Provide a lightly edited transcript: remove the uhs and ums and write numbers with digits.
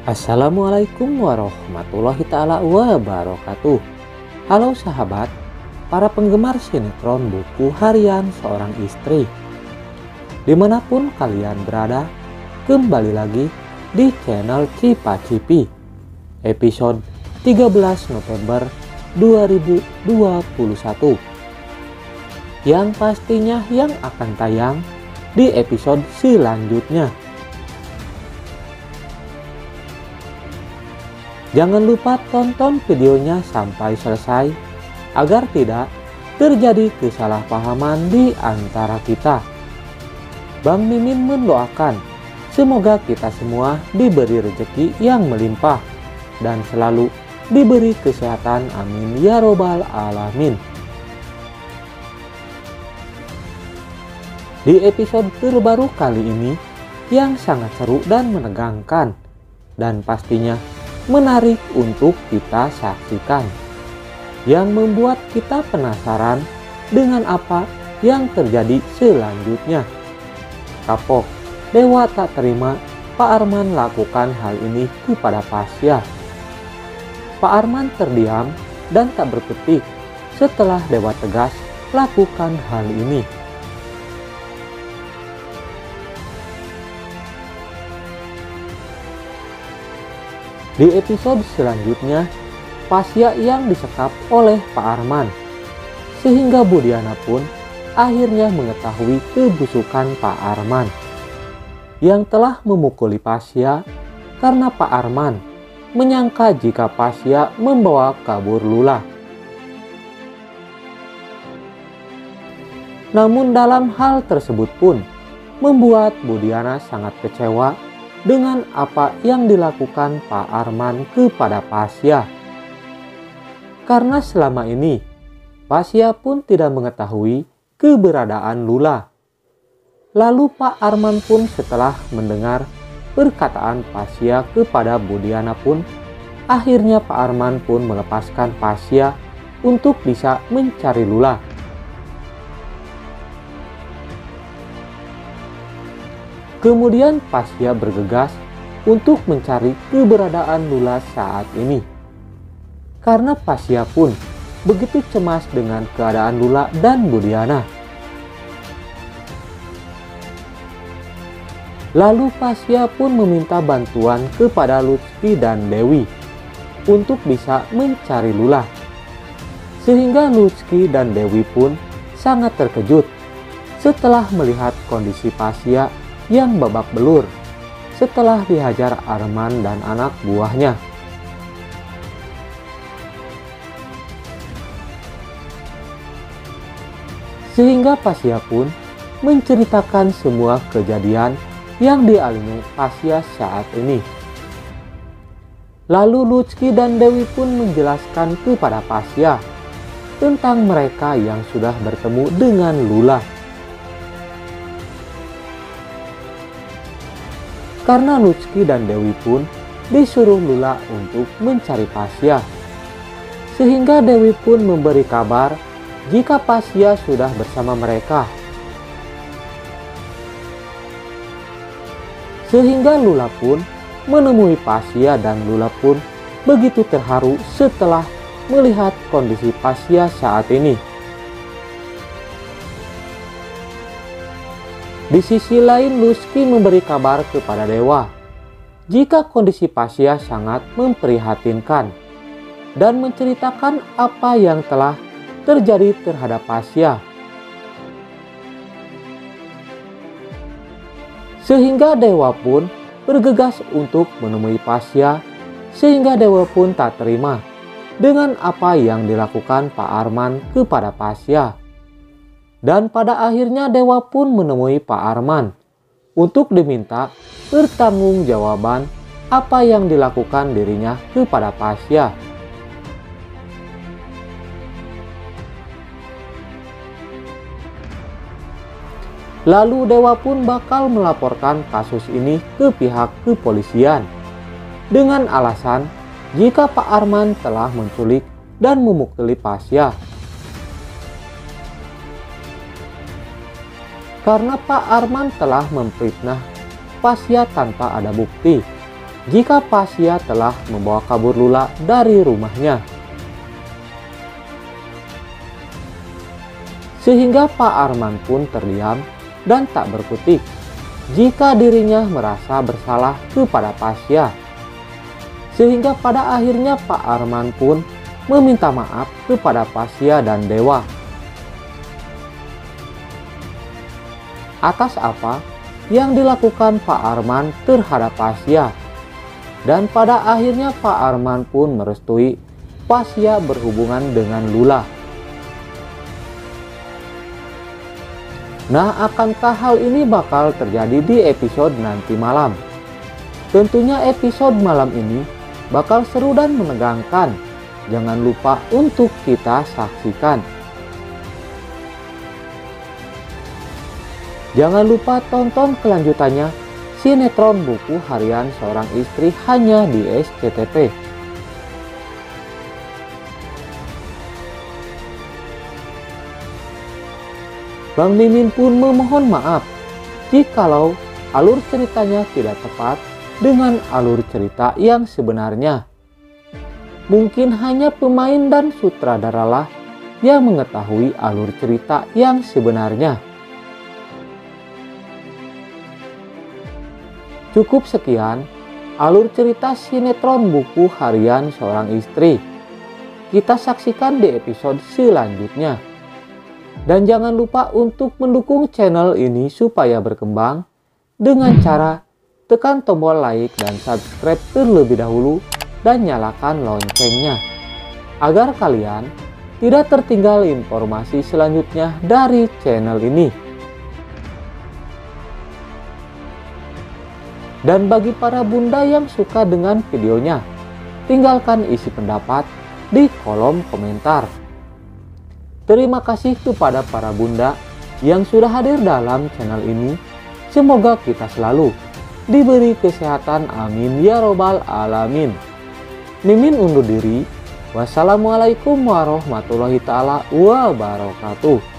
Assalamualaikum warahmatullahi ta'ala wabarakatuh. Halo sahabat, para penggemar sinetron buku harian seorang istri. Dimanapun kalian berada, kembali lagi di channel Cipa Cipi. Episode 13 November 2021. Yang pastinya yang akan tayang di episode selanjutnya. Jangan lupa tonton videonya sampai selesai agar tidak terjadi kesalahpahaman di antara kita. Bang Mimin mendoakan semoga kita semua diberi rezeki yang melimpah dan selalu diberi kesehatan, amin ya robbal alamin. Di episode terbaru kali ini yang sangat seru dan menegangkan dan pastinya menarik untuk kita saksikan, yang membuat kita penasaran dengan apa yang terjadi selanjutnya. Kapok Dewa tak terima Pak Arman lakukan hal ini kepada Pasya. Pak Arman terdiam dan tak berkutik setelah Dewa tegas lakukan hal ini. Di episode selanjutnya, Pasya yang disekap oleh Pak Arman, sehingga Budiana pun akhirnya mengetahui kebusukan Pak Arman yang telah memukuli Pasya karena Pak Arman menyangka jika Pasya membawa kabur Lula. Namun dalam hal tersebut pun membuat Budiana sangat kecewa dengan apa yang dilakukan Pak Arman kepada Pasya. Karena selama ini Pasya pun tidak mengetahui keberadaan Lula. Lalu Pak Arman pun setelah mendengar perkataan Pasya kepada Budiana pun akhirnya Pak Arman pun melepaskan Pasya untuk bisa mencari Lula. Kemudian Pasya bergegas untuk mencari keberadaan Lula saat ini. Karena Pasya pun begitu cemas dengan keadaan Lula dan Budiana. Lalu Pasya pun meminta bantuan kepada Lutfi dan Dewi untuk bisa mencari Lula. Sehingga Lutfi dan Dewi pun sangat terkejut setelah melihat kondisi Pasya yang babak belur setelah dihajar Arman dan anak buahnya. Sehingga Pasya pun menceritakan semua kejadian yang dialami Pasya saat ini. Lalu Lutfi dan Dewi pun menjelaskan kepada Pasya tentang mereka yang sudah bertemu dengan Lula. Karena Lutfi dan Dewi pun disuruh Lula untuk mencari Pasya. Sehingga Dewi pun memberi kabar jika Pasya sudah bersama mereka. Sehingga Lula pun menemui Pasya dan Lula pun begitu terharu setelah melihat kondisi Pasya saat ini. Di sisi lain Lutfi memberi kabar kepada Dewa jika kondisi Pasya sangat memprihatinkan dan menceritakan apa yang telah terjadi terhadap Pasya. Sehingga Dewa pun bergegas untuk menemui Pasya, sehingga Dewa pun tak terima dengan apa yang dilakukan Pak Arman kepada Pasya. Dan pada akhirnya Dewa pun menemui Pak Arman untuk diminta pertanggungjawaban apa yang dilakukan dirinya kepada Pasya. Lalu Dewa pun bakal melaporkan kasus ini ke pihak kepolisian dengan alasan jika Pak Arman telah menculik dan memukuli Pasya. Karena Pak Arman telah memfitnah Pasya tanpa ada bukti jika Pasya telah membawa kabur Lula dari rumahnya. Sehingga Pak Arman pun terdiam dan tak berkutik jika dirinya merasa bersalah kepada Pasya. Sehingga pada akhirnya Pak Arman pun meminta maaf kepada Pasya dan Dewa. Atas apa yang dilakukan Pak Arman terhadap Pasya. Dan pada akhirnya Pak Arman pun merestui Pasya berhubungan dengan Lula. Nah, akankah hal ini bakal terjadi di episode nanti malam? Tentunya episode malam ini bakal seru dan menegangkan. Jangan lupa untuk kita saksikan. Jangan lupa tonton kelanjutannya sinetron Buku Harian Seorang Istri hanya di SCTV. Bang Mimin pun memohon maaf jikalau alur ceritanya tidak tepat dengan alur cerita yang sebenarnya. Mungkin hanya pemain dan sutradaralah yang mengetahui alur cerita yang sebenarnya. Cukup sekian alur cerita sinetron Buku Harian Seorang Istri. Kita saksikan di episode selanjutnya. Dan jangan lupa untuk mendukung channel ini supaya berkembang dengan cara tekan tombol like dan subscribe terlebih dahulu dan nyalakan loncengnya agar kalian tidak tertinggal informasi selanjutnya dari channel ini. Dan bagi para bunda yang suka dengan videonya, tinggalkan isi pendapat di kolom komentar. Terima kasih kepada para bunda yang sudah hadir dalam channel ini. Semoga kita selalu diberi kesehatan, amin ya robbal alamin. Mimin undur diri. Wassalamualaikum warahmatullahi taala wabarakatuh.